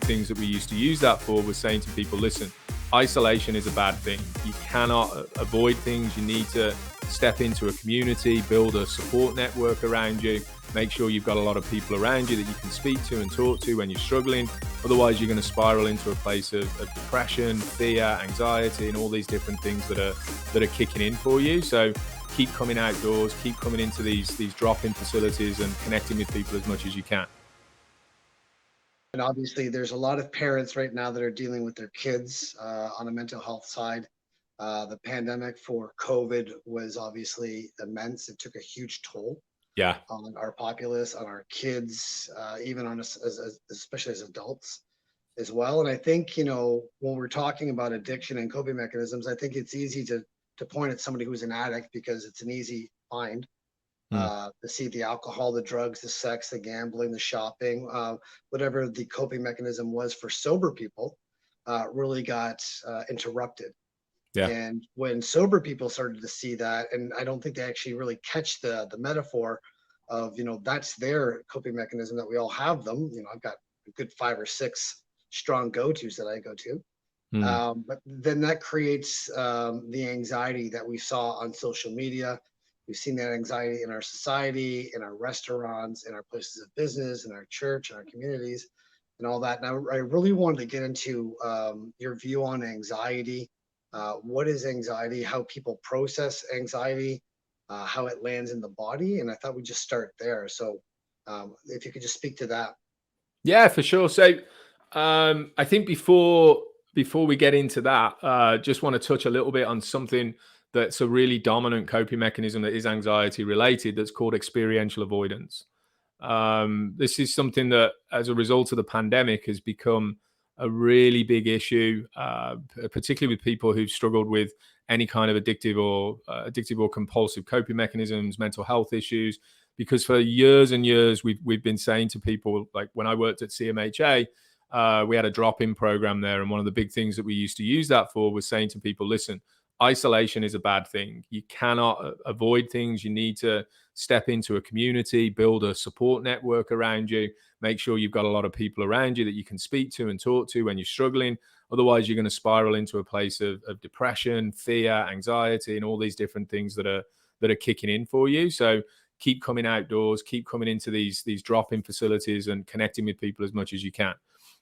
things that we used to use that for was saying to people, listen, isolation is a bad thing. You cannot avoid things. You need to step into a community, build a support network around you, make sure you've got a lot of people around you that you can speak to and talk to when you're struggling. Otherwise, you're going to spiral into a place of depression, fear, anxiety, and all these different things that are kicking in for you. So keep coming outdoors, keep coming into these drop-in facilities and connecting with people as much as you can. And obviously, there's a lot of parents right now that are dealing with their kids on a mental health side. The pandemic for COVID was obviously immense. It took a huge toll on our populace, on our kids, even on us, especially as adults as well. And I think, when we're talking about addiction and coping mechanisms, I think it's easy to point at somebody who's an addict because it's an easy find. To see the alcohol, the drugs, the sex, the gambling, the shopping, whatever the coping mechanism was for sober people, really got interrupted. Yeah. And when sober people started to see that, and I don't think they actually really catch the metaphor of, that's their coping mechanism, that we all have them. I've got a good 5 or 6 strong go-tos that I go to. But then that creates the anxiety that we saw on social media. We've seen that anxiety in our society, in our restaurants, in our places of business, in our church, in our communities, and all that. And I really wanted to get into your view on anxiety. What is anxiety? How people process anxiety? How it lands in the body? And I thought we'd just start there. So if you could just speak to that. Yeah, for sure. So I think before we get into that, just want to touch a little bit on something that's a really dominant coping mechanism that is anxiety related, that's called experiential avoidance. This is something that, as a result of the pandemic, has become a really big issue, particularly with people who've struggled with any kind of addictive or compulsive coping mechanisms, mental health issues. Because for years and years, we've been saying to people, like when I worked at CMHA, we had a drop-in program there, and one of the big things that we used to use that for was saying to people, listen, isolation is a bad thing. You cannot avoid things. You need to step into a community, build a support network around you, make sure you've got a lot of people around you that you can speak to and talk to when you're struggling. Otherwise, you're going to spiral into a place of depression, fear, anxiety, and all these different things that are kicking in for you. So keep coming outdoors, keep coming into these drop-in facilities and connecting with people as much as you can.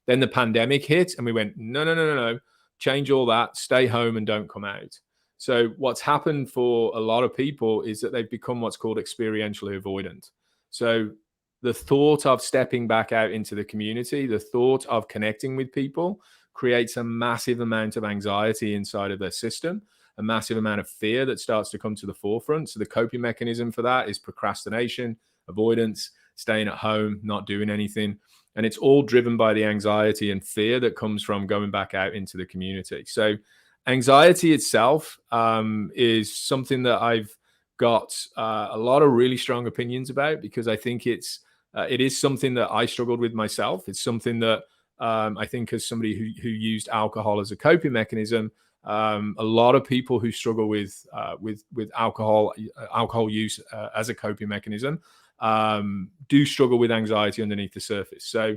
Then the pandemic hit and we went, no, change all that, stay home and don't come out. So what's happened for a lot of people is that they've become what's called experientially avoidant. So the thought of stepping back out into the community, the thought of connecting with people creates a massive amount of anxiety inside of their system, a massive amount of fear that starts to come to the forefront. So the coping mechanism for that is procrastination, avoidance, staying at home, not doing anything. And it's all driven by the anxiety and fear that comes from going back out into the community. So anxiety itself is something that I've got a lot of really strong opinions about, because I think it is something that I struggled with myself. It's something that I think, as somebody who used alcohol as a coping mechanism, a lot of people who struggle with alcohol use as a coping mechanism do struggle with anxiety underneath the surface. So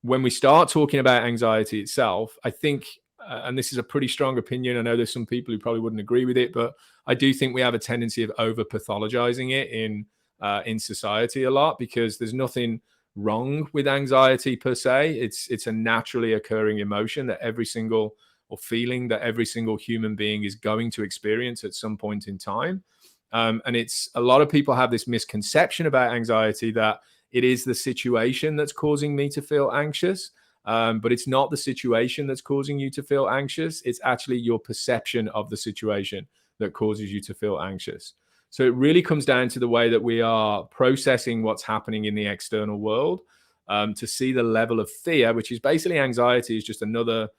when we start talking about anxiety itself, I think, and this is a pretty strong opinion, I know there's some people who probably wouldn't agree with it, but I do think we have a tendency of over pathologizing it in society a lot, because there's nothing wrong with anxiety per se. It's a naturally occurring emotion that feeling that every single human being is going to experience at some point in time. And it's a lot of people have this misconception about anxiety that it is the situation that's causing me to feel anxious. But it's not the situation that's causing you to feel anxious. It's actually your perception of the situation that causes you to feel anxious. So it really comes down to the way that we are processing what's happening in the external world, to see the level of fear, which is basically anxiety is just another,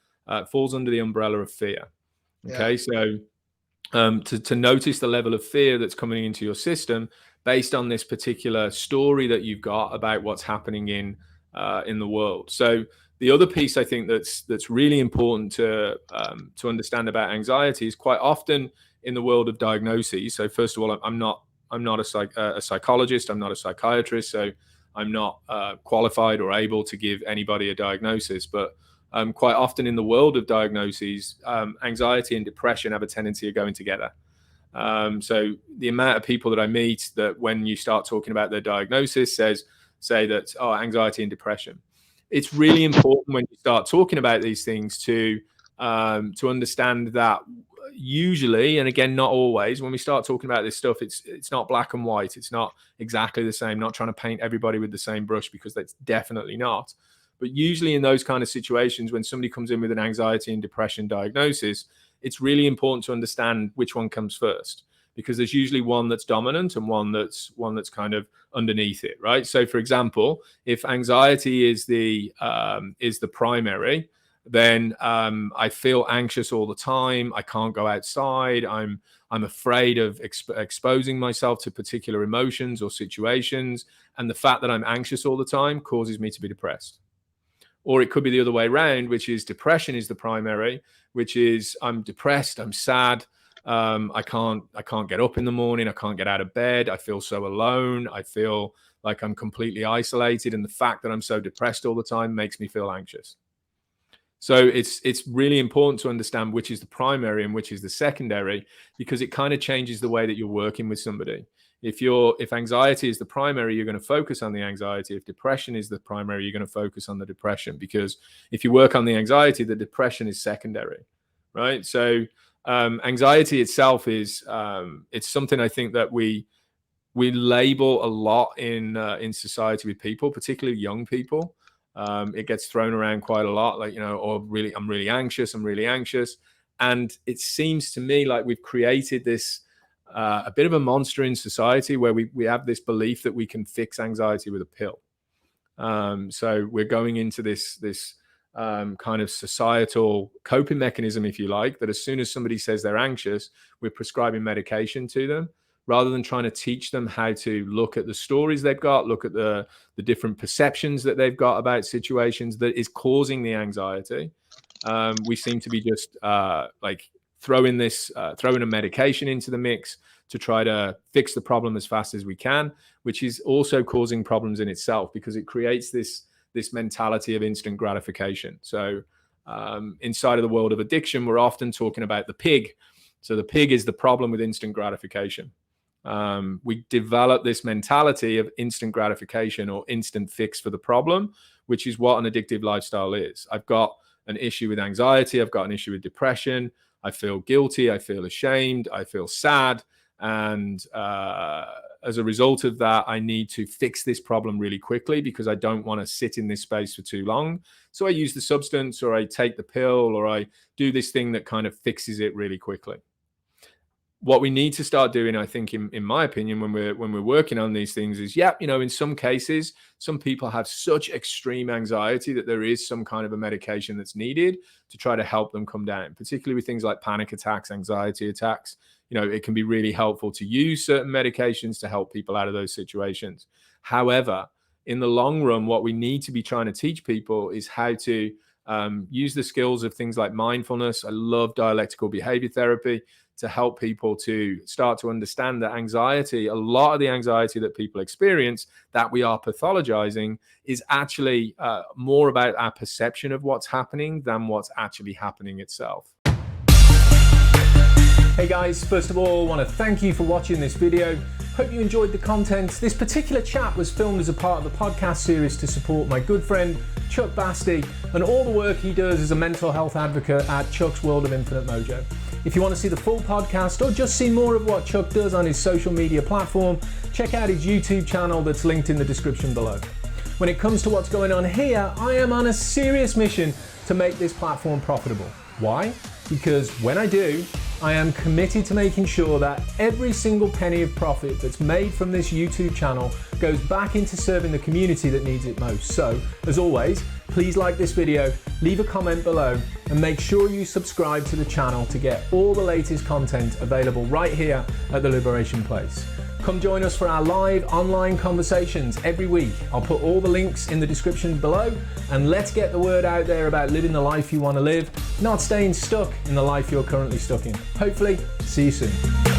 falls under the umbrella of fear. Okay. Yeah. So to notice the level of fear that's coming into your system based on this particular story that you've got about what's happening in the world. So the other piece I think that's really important to understand about anxiety is quite often in the world of diagnoses. So first of all, I'm not a psychologist. I'm not a psychiatrist. So I'm not qualified or able to give anybody a diagnosis, but quite often in the world of diagnoses, anxiety and depression have a tendency of going together. So the amount of people that I meet that when you start talking about their diagnosis say that, oh, anxiety and depression. It's really important when you start talking about these things to understand that usually, and again, not always, when we start talking about this stuff, it's not black and white. It's not exactly the same. Not trying to paint everybody with the same brush, because that's definitely not. But usually in those kind of situations, when somebody comes in with an anxiety and depression diagnosis, it's really important to understand which one comes first, because there's usually one that's dominant and one that's kind of underneath it, right? So, for example, if anxiety is the primary, then I feel anxious all the time. I can't go outside. I'm afraid of exposing myself to particular emotions or situations, and the fact that I'm anxious all the time causes me to be depressed. Or it could be the other way around, which is depression is the primary, which is I'm depressed, I'm sad, I can't get up in the morning, I can't get out of bed, I feel so alone, I feel like I'm completely isolated, and the fact that I'm so depressed all the time makes me feel anxious. So it's really important to understand which is the primary and which is the secondary, because it kind of changes the way that you're working with somebody. If anxiety is the primary, you're going to focus on the anxiety. If depression is the primary, you're going to focus on the depression, because if you work on the anxiety, the depression is secondary, right? So anxiety itself is it's something I think that we label a lot in society with people, particularly young people. It gets thrown around quite a lot, like, or really, I'm really anxious. And it seems to me like we've created this a bit of a monster in society where we have this belief that we can fix anxiety with a pill. So we're going into this kind of societal coping mechanism, if you like, that as soon as somebody says they're anxious, we're prescribing medication to them, rather than trying to teach them how to look at the stories they've got, look at the different perceptions that they've got about situations that is causing the anxiety. We seem to be just like throwing a medication into the mix to try to fix the problem as fast as we can, which is also causing problems in itself, because it creates this mentality of instant gratification. So inside of the world of addiction, we're often talking about the pig. So the pig is the problem with instant gratification. We develop this mentality of instant gratification or instant fix for the problem, which is what an addictive lifestyle is. I've got an issue with anxiety. I've got an issue with depression. I feel guilty. I feel ashamed. I feel sad. And as a result of that, I need to fix this problem really quickly, because I don't want to sit in this space for too long. So I use the substance, or I take the pill, or I do this thing that kind of fixes it really quickly. What we need to start doing, I think, in my opinion, when we're working on these things is, in some cases, some people have such extreme anxiety that there is some kind of a medication that's needed to try to help them come down, particularly with things like panic attacks, anxiety attacks. It can be really helpful to use certain medications to help people out of those situations. However, in the long run, what we need to be trying to teach people is how to use the skills of things like mindfulness. I love dialectical behavior therapy, to help people to start to understand that anxiety, a lot of the anxiety that people experience that we are pathologizing, is actually more about our perception of what's happening than what's actually happening itself. Hey guys, first of all, I want to thank you for watching this video. Hope you enjoyed the content. This particular chat was filmed as a part of the podcast series to support my good friend Chuck Basti and all the work he does as a mental health advocate at Chuck's World of Infinite Mojo. If you want to see the full podcast or just see more of what Chuck does on his social media platform, check out his YouTube channel that's linked in the description below. When it comes to what's going on here, I am on a serious mission to make this platform profitable. Why? Because when I do, I am committed to making sure that every single penny of profit that's made from this YouTube channel goes back into serving the community that needs it most. So, as always, please like this video, leave a comment below, and make sure you subscribe to the channel to get all the latest content available right here at The Liberation Place. Come join us for our live online conversations every week. I'll put all the links in the description below, and let's get the word out there about living the life you want to live, not staying stuck in the life you're currently stuck in. Hopefully, see you soon.